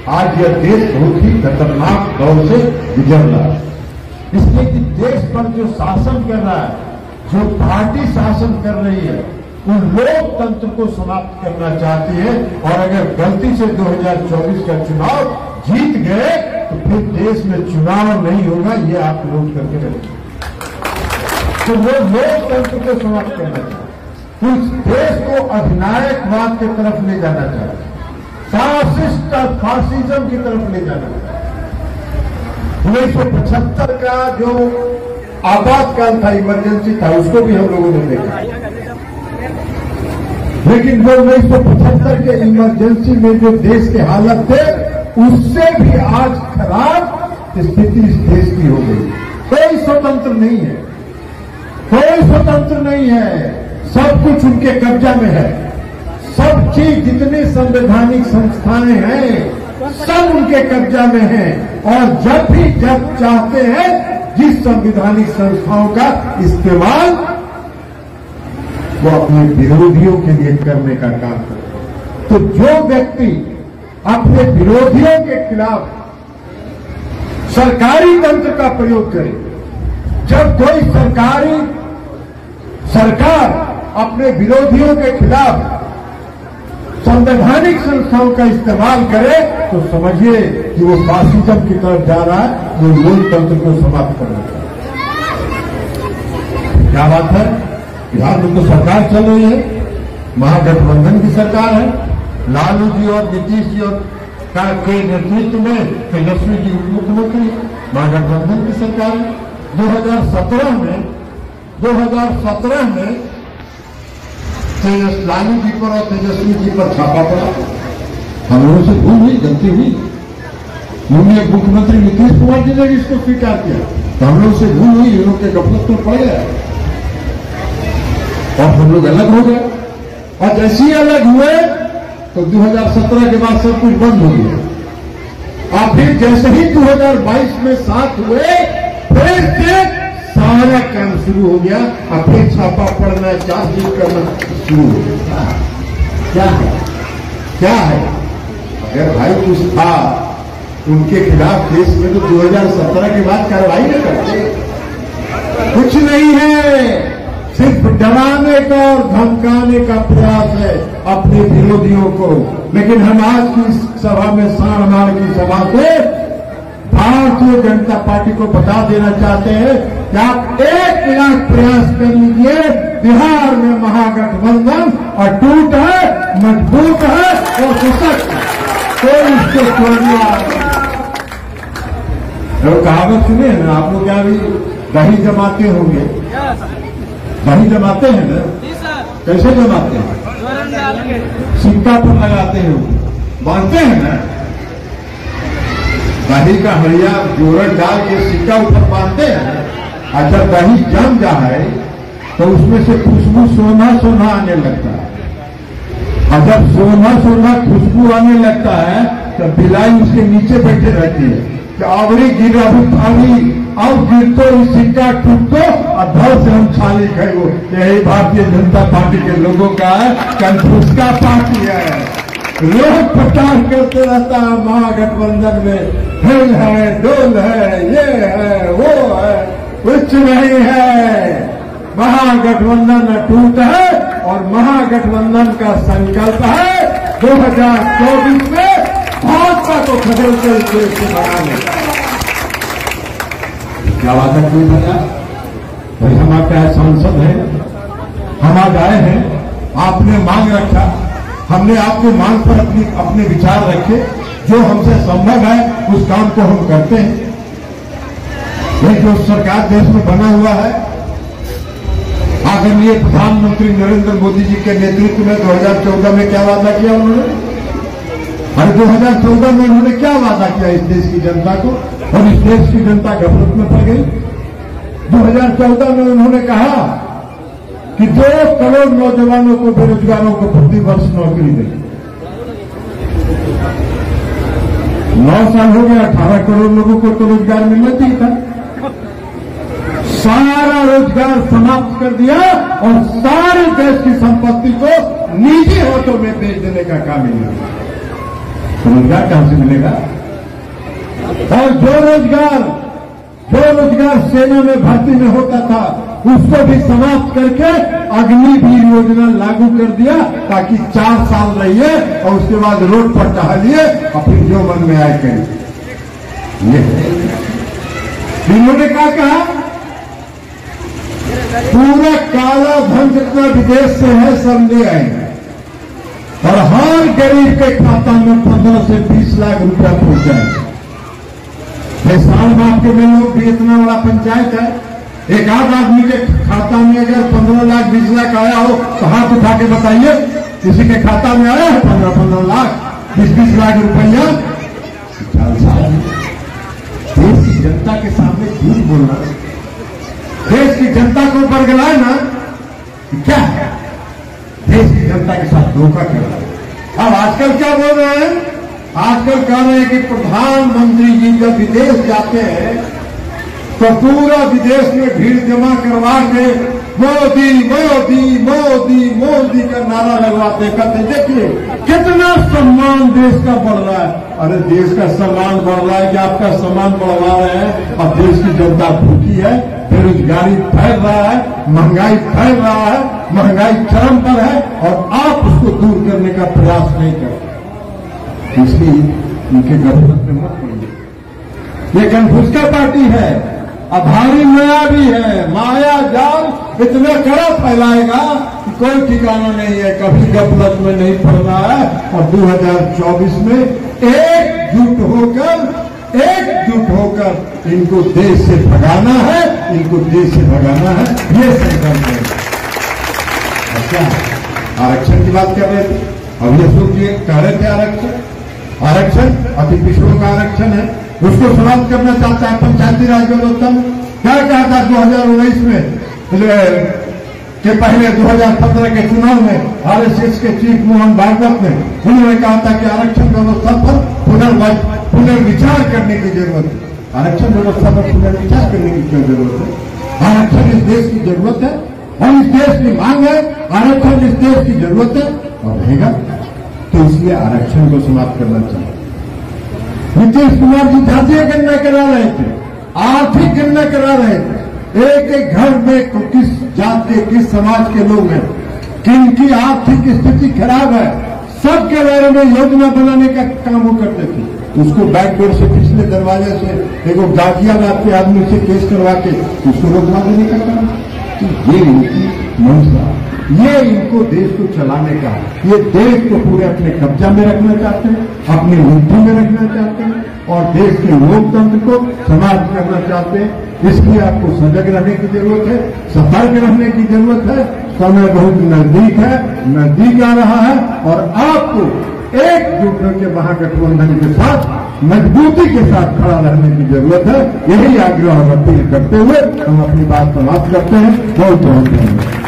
आज यह देश बहुत ही खतरनाक दौर से गुजर रहा है। इसलिए कि देश पर जो शासन कर रहा है, जो पार्टी शासन कर रही है, वो लोकतंत्र को समाप्त करना चाहती है। और अगर गलती से 2024 का चुनाव जीत गए तो फिर देश में चुनाव नहीं होगा, ये आप नोट करके रखिए। तो वो लोकतंत्र को समाप्त करना चाहते, उस देश को अधिनायकवाद की तरफ ले जाना चाहते, फासिस्ट और फासिज्म की तरफ ले जाना चाहते। 1975 का जो आपातकाल था, इमरजेंसी था, उसको भी हम लोगों ने देखा। लेकिन जो 1975 के इमरजेंसी में जो देश के हालत थे, उससे भी आज खराब स्थिति इस देश की हो गई। कोई स्वतंत्र नहीं है, कोई स्वतंत्र नहीं है, सब कुछ उनके कब्जा में है। सब चीज, जितने संवैधानिक संस्थाएं हैं, सब उनके कब्जा में हैं। और जब चाहते हैं, जिस संवैधानिक संस्थाओं का इस्तेमाल वो अपने विरोधियों के लिए करने का काम करते। तो जो व्यक्ति अपने विरोधियों के खिलाफ सरकारी तंत्र का प्रयोग करे, जब कोई सरकार अपने विरोधियों के खिलाफ संवैधानिक संस्थाओं का इस्तेमाल करे, तो समझिए कि वो फासिज्म की तरफ जा रहा है, वो लोकतंत्र को समाप्त करना चाहता है। क्या बात है, बिहार में तो सरकार चल रही है, महागठबंधन की सरकार है, लालू जी और नीतीश जी और के नेतृत्व में तेजस्वी जी उप मुख्यमंत्री, महागठबंधन की सरकार है। 2017 में लालू जी पर और तेजस्वी जी पर छापा पड़ा। हम लोगों से भूल हुई, गलती हुई। उन्होंने मुख्यमंत्री नीतीश कुमार जी ने भी इसको स्वीकार किया, तो हम लोग से भूल हुई, इन लोग के गफलत में पड़ गया और हम लोग अलग हो गए। और जैसे ही अलग हुए तो 2017 के बाद सब कुछ बंद हो गया। और फिर जैसे ही 2022 में साथ हुए, फिर से सारा काम शुरू हो गया। और फिर छापा पड़ना, चार्जशीट करना शुरू हो गया। क्या है? अगर भाई कुछ था उनके खिलाफ देश में, तो 2017 के बाद कार्रवाई न करते। कुछ नहीं है, सिर्फ डराने का और धमकाने का प्रयास है अपने विरोधियों को। लेकिन हम आज की सभा में, सारनाथ की सभा से भारतीय जनता पार्टी को बता देना चाहते हैं कि आप 1 लाख प्रयास कर लीजिए, बिहार में महागठबंधन अटूट है, मजबूत है और सशक्त है, कोई इसको छोड़ना। कहावत सुने हैं ना आप लोग, क्या भी दही जमाते होंगे, दही जमाते हैं ना, कैसे जमाते हैं? सिक्का पर लगाते हैं, बांधते हैं ना, दही का हड़िया जोरन डाल के सिक्का ऊपर बांधते हैं। और जब दही जम जाए तो उसमें से खुशबू सोना सोना आने लगता है। और जब सोना सोना खुशबू आने लगता है तो बिलाई उसके नीचे बैठे रहती है कि आवड़ी गिरा उठावी, अब गिरतो सिक्का टूटतो और धर से हम छाली खाएगो। यही भारतीय जनता पार्टी के लोगों का कंफ्यूजका पार्टी है। लोग प्रचार करते रहता है महागठबंधन में हिल है, डोल है, ये है, वो है, कुछ नहीं है। महागठबंधन अटूट है और महागठबंधन का संकल्प है 2024 में भाजपा को खदेड़ कर देश से बनाने। क्या बात है? कोई बता भाई, हम आपका सांसद है, हम आज आए हैं, आपने मांग रखा, हमने आपके मांग पर अपने विचार रखे, जो हमसे संभव है उस काम को हम करते हैं। ये जो सरकार देश में बना हुआ है, आदरणीय प्रधानमंत्री नरेंद्र मोदी जी के नेतृत्व में 2014 में क्या वादा किया उन्होंने, और 2014 में उन्होंने क्या वादा किया इस देश की जनता को, और इस देश की जनता गफलत में पड़ गई। 2014 में उन्होंने कहा कि 2 करोड़ नौजवानों को, बेरोजगारों को प्रति वर्ष नौकरी देगी। 9 साल हो गया, 18 करोड़ लोगों को तो रोजगार मिलना चाहिए था। सारा रोजगार समाप्त कर दिया और सारे देश की संपत्ति को निजी हाथों में बेच देने का काम किया। रोजगार कहां से मिलेगा? और जो रोजगार सेना में भर्ती में होता था उसको भी समाप्त करके अग्निवीर योजना लागू कर दिया, ताकि 4 साल रहिए और उसके बाद रोड पर टहलिए और फिर जो मन में आए करिए। ये इन्होंने क्या कहा? पूरा काला धन जितना विदेश से है सब ले आएंगे और हर गरीब के खाता में 15 से 20 लाख रुपया पहुंचाएंगे। साल में आपके में लोग भी इतना बड़ा पंचायत है, एक आध आदमी के खाता में अगर 15 लाख 20 लाख आया हो तो हाथ उठा के बताइए, किसी के खाता में आया है 15 लाख 20 लाख रुपया? देश की जनता के सामने झूठ बोलना, देश की जनता को बरगलाए ना, क्या है? देश की जनता के साथ धोखा कर रहा है। अब आजकल क्या बोल रहे हैं? आजकल कह रहे हैं कि प्रधानमंत्री जी जब विदेश जाते हैं तो पूरा विदेश में भीड़ जमा करवा के मोदी मोदी मोदी मोदी का नारा लगवाते, कहते देखिए कितना सम्मान देश का बढ़ रहा है। अरे देश का सम्मान बढ़ रहा है कि आपका सम्मान बढ़वा रहे हैं? और देश की जनता भूखी है, बेरोजगारी फैल रहा है, महंगाई फैल रहा है, महंगाई चरम पर है और आप उसको दूर करने का प्रयास नहीं करते। इसलिए उनके गलत में मत पड़िए। ये कन्फ्यूजन पार्टी है, अभारी माया भी है, माया जाल इतना कड़ा फैलाएगा कि कोई ठिकाना नहीं है। कभी गफलत में नहीं पड़ना है और 2024 में एकजुट होकर इनको देश से भगाना है, इनको देश से भगाना है, ये संकल्प है। अच्छा, आरक्षण की बात कर रहे थे, अब ये सोचिए कह रहे थे आरक्षण अति पिछड़ों का आरक्षण है, उसको समाप्त करना चाहता है पंचायती राज व्यवस्था में। क्या कहा था 2019 में के पहले 2015 के चुनाव में आरएसएस के चीफ मोहन भागवत ने उन्होंने कहा था कि आरक्षण व्यवस्था पर पुनर्विचार करने की जरूरत है। आरक्षण व्यवस्था पर पुनर्विचार करने की क्यों जरूरत है? आरक्षण इस देश की जरूरत है और इस देश की मांग है, आरक्षण इस देश की जरूरत है और रहेगा, तो इसलिए आरक्षण को समाप्त करना चाहिए। नीतीश कुमार जी जातीय गणना करा रहे थे, आर्थिक गणना करा रहे थे, एक एक घर में किस जात के किस समाज के लोग हैं, किनकी आर्थिक स्थिति खराब है, सबके बारे में योजना बनाने का काम वो करते थे। उसको बैकडोर से पिछले दरवाजे से एक गाजियाबाद के आदमी से केस करवा के उसको रोकवा देने का काम। तो ये इनकी मंशा, ये इनको देश को चलाने का, ये देश को पूरे अपने कब्जा में रखना चाहते हैं, अपनी मुट्ठी में रखना चाहते हैं और देश के लोकतंत्र को समाप्त करना चाहते हैं। इसलिए आपको सजग रहने की जरूरत है, सतर्क रहने की जरूरत है। समय बहुत नजदीक आ रहा है और आपको एकजुट होकर महागठबंधन के साथ मजबूती के साथ खड़ा रहने की जरूरत है। यही आग्रह और अपील करते हुए हम अपनी बात समाप्त करते हैं। बहुत बहुत धन्यवाद।